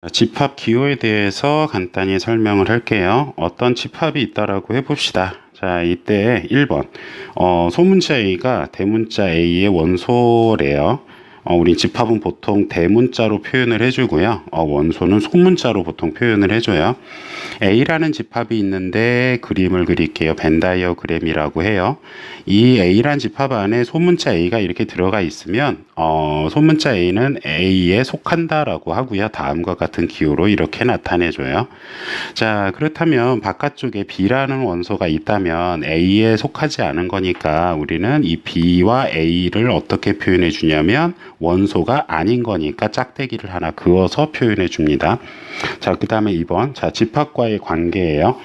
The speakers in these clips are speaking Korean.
집합 기호에 대해서 간단히 설명을 할게요. 어떤 집합이 있다라고 해봅시다. 자, 이때 1번. 소문자 A가 대문자 A의 원소래요. 우리 집합은 보통 대문자로 표현을 해주고요. 원소는 소문자로 보통 표현을 해줘요. A라는 집합이 있는데 그림을 그릴게요. 벤 다이어그램이라고 해요. 이 A라는 집합 안에 소문자 A가 이렇게 들어가 있으면 소문자 A는 A에 속한다라고 하고요. 다음과 같은 기호로 이렇게 나타내줘요. 자, 그렇다면 바깥쪽에 B라는 원소가 있다면 A에 속하지 않은 거니까 우리는 이 B와 A를 어떻게 표현해 주냐면 원소가 아닌 거니까 짝대기를 하나 그어서 표현해 줍니다. 자, 그 다음에 2번. 자, 집합과의 관계예요.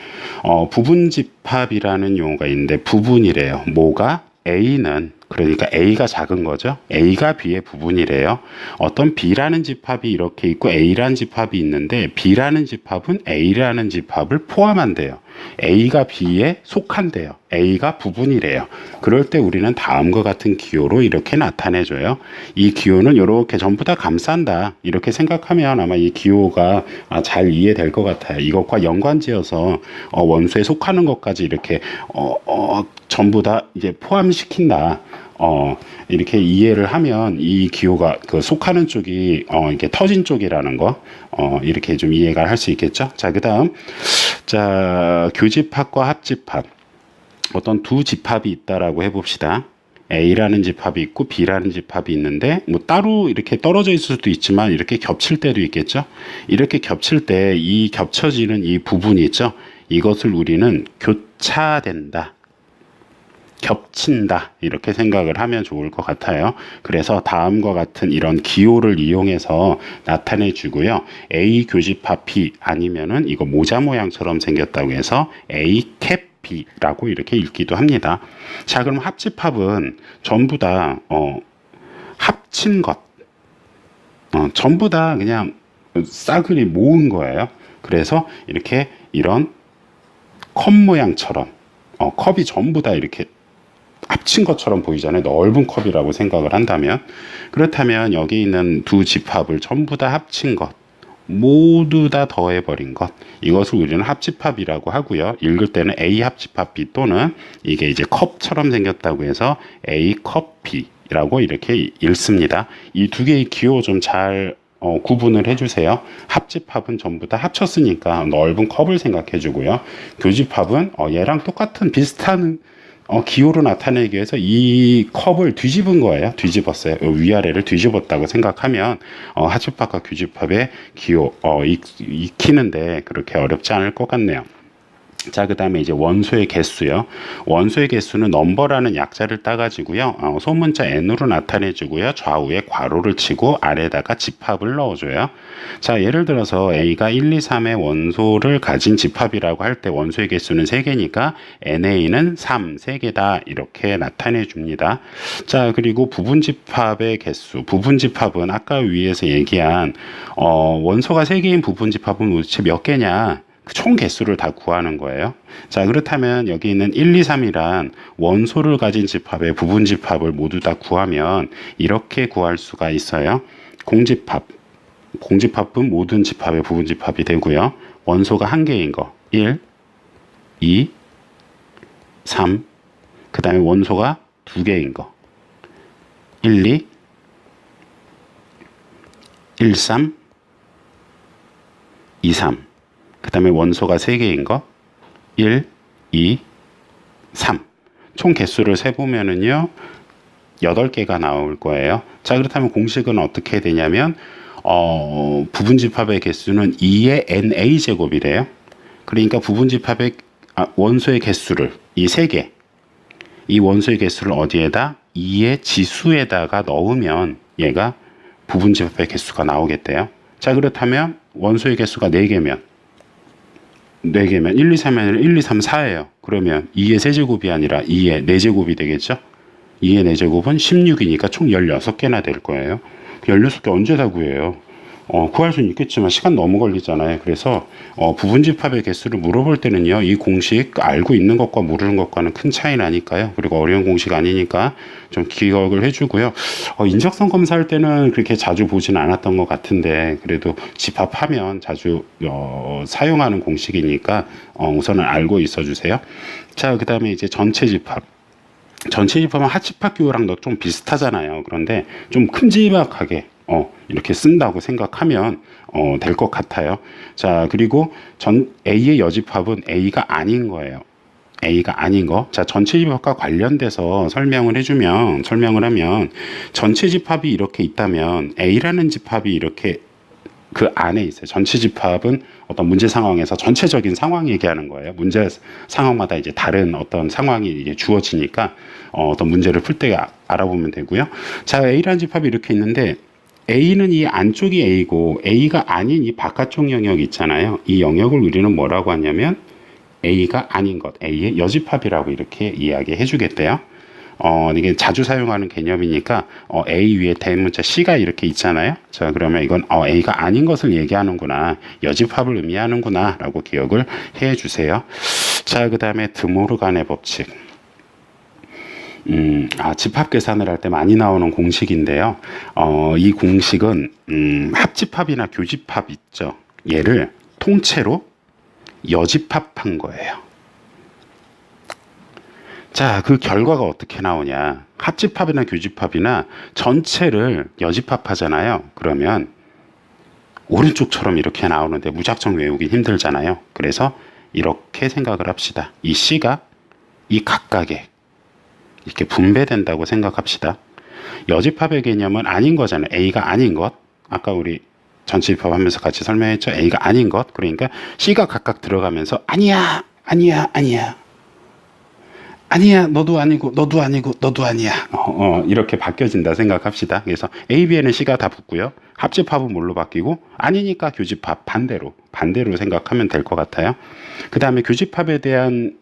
부분 집합이라는 용어가 있는데 부분이래요. 뭐가? A는 그러니까 A가 작은 거죠. A가 B의 부분이래요. 어떤 B라는 집합이 이렇게 있고 A라는 집합이 있는데 B라는 집합은 A라는 집합을 포함한대요. A가 B에 속한대요. A가 부분이래요. 그럴 때 우리는 다음과 같은 기호로 이렇게 나타내줘요. 이 기호는 이렇게 전부 다 감싼다. 이렇게 생각하면 아마 이 기호가 잘 이해될 것 같아요. 이것과 연관지어서 원소에 속하는 것까지 이렇게 전부 다 이제 포함시킨다. 이렇게 이해를 하면 이 기호가 그 속하는 쪽이 이렇게 터진 쪽이라는 거 이렇게 좀 이해가 할 수 있겠죠. 자, 그다음 자, 교집합과 합집합 어떤 두 집합이 있다라고 해봅시다. A라는 집합이 있고 B라는 집합이 있는데 뭐 따로 이렇게 떨어져 있을 수도 있지만 이렇게 겹칠 때도 있겠죠. 이렇게 겹칠 때 이 겹쳐지는 이 부분이 있죠. 이것을 우리는 교차된다. 겹친다 이렇게 생각을 하면 좋을 것 같아요. 그래서 다음과 같은 이런 기호를 이용해서 나타내 주고요. A 교집합 B 아니면은 이거 모자 모양처럼 생겼다고 해서 A 캡 B라고 이렇게 읽기도 합니다. 자, 그럼 합집합은 전부 다 합친 것 전부 다 그냥 싸그리 모은 거예요. 그래서 이렇게 이런 컵 모양처럼 컵이 전부 다 이렇게 합친 것처럼 보이잖아요. 넓은 컵이라고 생각을 한다면. 그렇다면 여기 있는 두 집합을 전부 다 합친 것, 모두 다 더해버린 것, 이것을 우리는 합집합이라고 하고요. 읽을 때는 A 합집합 B 또는 이게 이제 컵처럼 생겼다고 해서 A 커피라고 이렇게 읽습니다. 이 두 개의 기호 좀 잘 구분을 해주세요. 합집합은 전부 다 합쳤으니까 넓은 컵을 생각해 주고요. 교집합은 얘랑 똑같은 비슷한 기호로 나타내기 위해서 이 컵을 뒤집은 거예요. 뒤집었어요. 위아래를 뒤집었다고 생각하면 합집합과 교집합의 기호 익히는데 그렇게 어렵지 않을 것 같네요. 자, 그 다음에 이제 원소의 개수요. 원소의 개수는 넘버라는 약자를 따가지고요. 소문자 n으로 나타내주고요. 좌우에 괄호를 치고 아래다가 집합을 넣어줘요. 자, 예를 들어서 A가 1, 2, 3의 원소를 가진 집합이라고 할 때 원소의 개수는 3개니까 NA는 3, 3개다. 이렇게 나타내줍니다. 자, 그리고 부분집합의 개수. 부분집합은 아까 위에서 얘기한 원소가 3개인 부분집합은 도대체 몇 개냐? 총 개수를 다 구하는 거예요. 자, 그렇다면 여기 있는 1, 2, 3이란 원소를 가진 집합의 부분 집합을 모두 다 구하면 이렇게 구할 수가 있어요. 공집합. 공집합은 모든 집합의 부분 집합이 되고요. 원소가 한 개인 거. 1, 2, 3. 그 다음에 원소가 두 개인 거. 1, 2, 1, 3, 2, 3. 그 다음에 원소가 3개인 거 1, 2, 3 총 개수를 세보면은요 8개가 나올 거예요. 자, 그렇다면 공식은 어떻게 되냐면 부분집합의 개수는 2의 NA 제곱이래요. 그러니까 부분집합의 원소의 개수를 이 3개 이 원소의 개수를 어디에다 2의 지수에다가 넣으면 얘가 부분집합의 개수가 나오겠대요. 자, 그렇다면 원소의 개수가 4개면 4개면 1, 2, 3이 아니라 1, 2, 3, 4예요. 그러면 2의 세제곱이 아니라 2의 4제곱이 되겠죠? 2의 4제곱은 16이니까 총 16개나 될 거예요. 16개 언제 다 구해요? 구할 수는 있겠지만 시간 너무 걸리잖아요. 그래서 부분집합의 개수를 물어볼 때는요, 이 공식 알고 있는 것과 모르는 것과는 큰 차이 나니까요. 그리고 어려운 공식 아니니까 좀 기억을 해주고요. 인적성 검사할 때는 그렇게 자주 보진 않았던 것 같은데 그래도 집합하면 자주 사용하는 공식이니까 우선은 알고 있어 주세요. 자, 그 다음에 이제 전체 집합. 전체 집합은 합집합 기호랑 좀 비슷하잖아요. 그런데 좀 큼지막하게 이렇게 쓴다고 생각하면 될 것 같아요. 자, 그리고 A의 여집합은 A가 아닌 거예요. A가 아닌 거. 자, 전체 집합과 관련돼서 설명을 하면 전체 집합이 이렇게 있다면 A라는 집합이 이렇게 그 안에 있어요. 전체 집합은 어떤 문제 상황에서 전체적인 상황 얘기하는 거예요. 문제 상황마다 이제 다른 어떤 상황이 이제 주어지니까 어떤 문제를 풀 때 알아보면 되고요. 자, A라는 집합이 이렇게 있는데 A는 이 안쪽이 A고 A가 아닌 이 바깥쪽 영역 있잖아요. 이 영역을 우리는 뭐라고 하냐면 A가 아닌 것, A의 여집합이라고 이렇게 이야기해 주겠대요. 이게 자주 사용하는 개념이니까 A 위에 대문자 C가 이렇게 있잖아요. 자, 그러면 이건 A가 아닌 것을 얘기하는구나, 여집합을 의미하는구나 라고 기억을 해 주세요. 자, 그 다음에 드모르간의 법칙. 집합 계산을 할 때 많이 나오는 공식인데요. 이 공식은 합집합이나 교집합 있죠. 얘를 통째로 여집합한 거예요. 자, 그 결과가 어떻게 나오냐. 합집합이나 교집합이나 전체를 여집합하잖아요. 그러면 오른쪽처럼 이렇게 나오는데 무작정 외우기 힘들잖아요. 그래서 이렇게 생각을 합시다. 이 C가 이 각각에 이렇게 분배된다고 생각합시다. 여집합의 개념은 아닌 거잖아요. A가 아닌 것. 아까 우리 전체 집합하면서 같이 설명했죠. A가 아닌 것. 그러니까 C가 각각 들어가면서 아니야, 아니야, 아니야, 아니야, 너도 아니고, 너도 아니고, 너도 아니야. 이렇게 바뀌어진다 생각합시다. 그래서 A, B에는 C가 다 붙고요. 합집합은 뭘로 바뀌고, 아니니까 교집합 반대로 생각하면 될 것 같아요. 그 다음에 교집합에 대한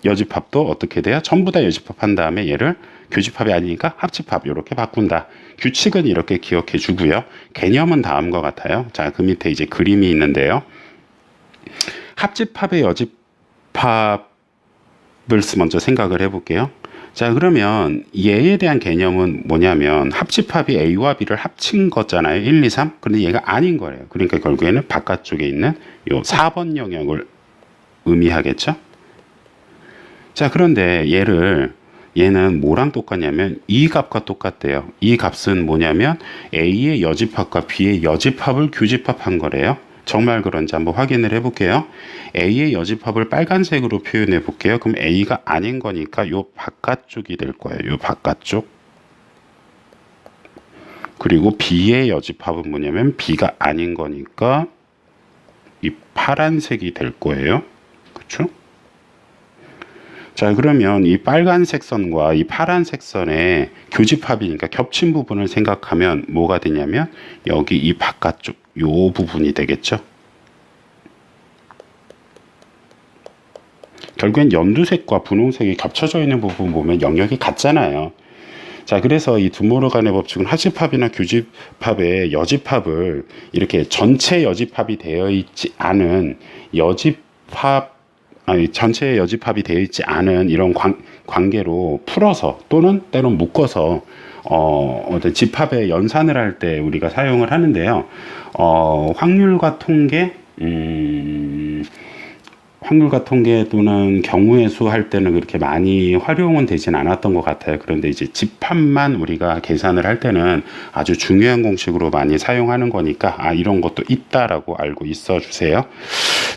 여집합도 어떻게 돼요? 전부 다 여집합한 다음에 얘를 교집합이 아니니까 합집합 이렇게 바꾼다. 규칙은 이렇게 기억해 주고요. 개념은 다음과 같아요. 자, 그 밑에 이제 그림이 있는데요. 합집합의 여집합을 먼저 생각을 해볼게요. 자, 그러면 얘에 대한 개념은 뭐냐면 합집합이 A와 B를 합친 거잖아요. 1, 2, 3. 그런데 얘가 아닌 거예요. 그러니까 결국에는 바깥쪽에 있는 요 4번 영역을 의미하겠죠. 자, 그런데 얘는 뭐랑 똑같냐면 이 값과 똑같대요. 이 값은 뭐냐면 A의 여집합과 B의 여집합을 교집합한 거래요. 정말 그런지 한번 확인을 해볼게요. A의 여집합을 빨간색으로 표현해 볼게요. 그럼 A가 아닌 거니까 요 바깥쪽이 될 거예요. 요 바깥쪽. 그리고 B의 여집합은 뭐냐면 B가 아닌 거니까 이 파란색이 될 거예요. 그렇죠? 자, 그러면 이 빨간색 선과 이 파란색 선의 교집합이니까 겹친 부분을 생각하면 뭐가 되냐면 여기 이 바깥쪽 요 부분이 되겠죠. 결국엔 연두색과 분홍색이 겹쳐져 있는 부분 보면 영역이 같잖아요. 자, 그래서 이 드모르간의 법칙은 합집합이나 교집합의 여집합을 이렇게 전체 여집합이 되어 있지 않은 전체 여집합이 되어 있지 않은 이런 관계로 풀어서 또는 때론 묶어서 어떤 집합의 연산을 할 때 우리가 사용을 하는데요. 확률과 통계 또는 경우의 수 할 때는 그렇게 많이 활용은 되진 않았던 것 같아요. 그런데 이제 집합만 우리가 계산을 할 때는 아주 중요한 공식으로 많이 사용하는 거니까 이런 것도 있다라고 알고 있어 주세요.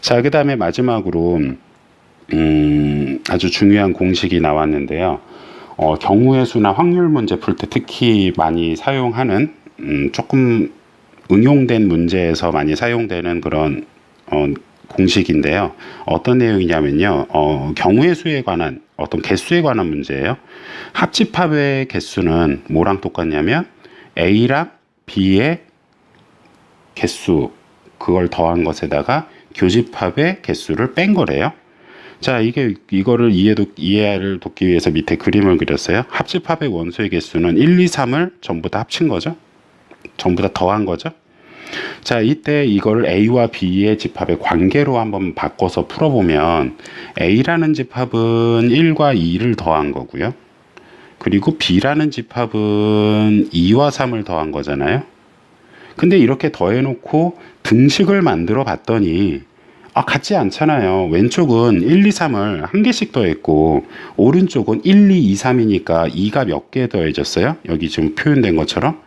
자, 그 다음에 마지막으로 아주 중요한 공식이 나왔는데요. 경우의 수나 확률 문제 풀 때 특히 많이 사용하는 조금 응용된 문제에서 많이 사용되는 그런 공식인데요. 어떤 내용이냐면요. 경우의 수에 관한 어떤 개수에 관한 문제예요. 합집합의 개수는 뭐랑 똑같냐면 A랑 B의 개수 그걸 더한 것에다가 교집합의 개수를 뺀 거래요. 자, 이거를 이해를 돕기 위해서 밑에 그림을 그렸어요. 합집합의 원소의 개수는 1, 2, 3을 전부 다 합친 거죠. 전부 다 더한 거죠. 자, 이때 이걸 A와 B의 집합의 관계로 한번 바꿔서 풀어보면 A라는 집합은 1과 2를 더한 거고요. 그리고 B라는 집합은 2와 3을 더한 거잖아요. 근데 이렇게 더해놓고 등식을 만들어 봤더니 같지 않잖아요. 왼쪽은 1, 2, 3을 한 개씩 더했고 오른쪽은 1, 2, 2, 3이니까 2가 몇 개 더해졌어요? 여기 지금 표현된 것처럼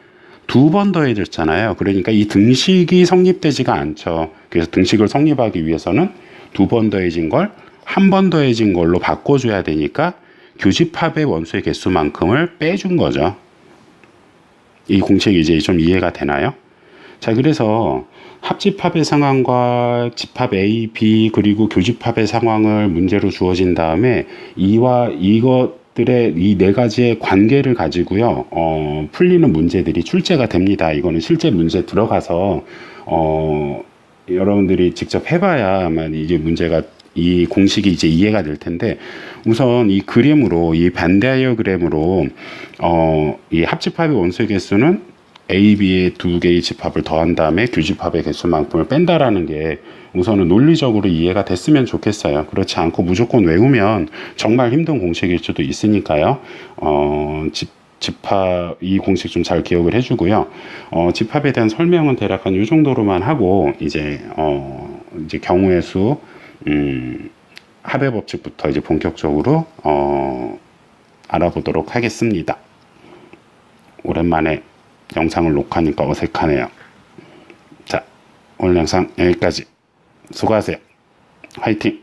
두 번 더해졌잖아요. 그러니까 이 등식이 성립되지가 않죠. 그래서 등식을 성립하기 위해서는 두 번 더해진 걸 한 번 더해진 걸로 바꿔줘야 되니까 교집합의 원소의 개수만큼을 빼준 거죠. 이 공식이 이제 좀 이해가 되나요? 자, 그래서 합집합의 상황과 집합 A, B 그리고 교집합의 상황을 문제로 주어진 다음에 이와 이것들의 이 네 가지의 관계를 가지고요, 풀리는 문제들이 출제가 됩니다. 이거는 실제 문제 들어가서 여러분들이 직접 해봐야 아마 이게 문제가 이 공식이 이제 이해가 될 텐데, 우선 이 그림으로, 이 반 다이어그램으로 이 합집합의 원소의 개수는 A, B의 두 개의 집합을 더한 다음에 교집합의 개수만큼을 뺀다라는 게 우선은 논리적으로 이해가 됐으면 좋겠어요. 그렇지 않고 무조건 외우면 정말 힘든 공식일 수도 있으니까요. 집합 이 공식 좀 잘 기억을 해주고요. 집합에 대한 설명은 대략 한 이 정도로만 하고 이제 경우의 수, 합의 법칙부터 이제 본격적으로 알아보도록 하겠습니다. 오랜만에 영상을 녹화하니까 어색하네요. 자, 오늘 영상 여기까지. 수고하세요. 화이팅!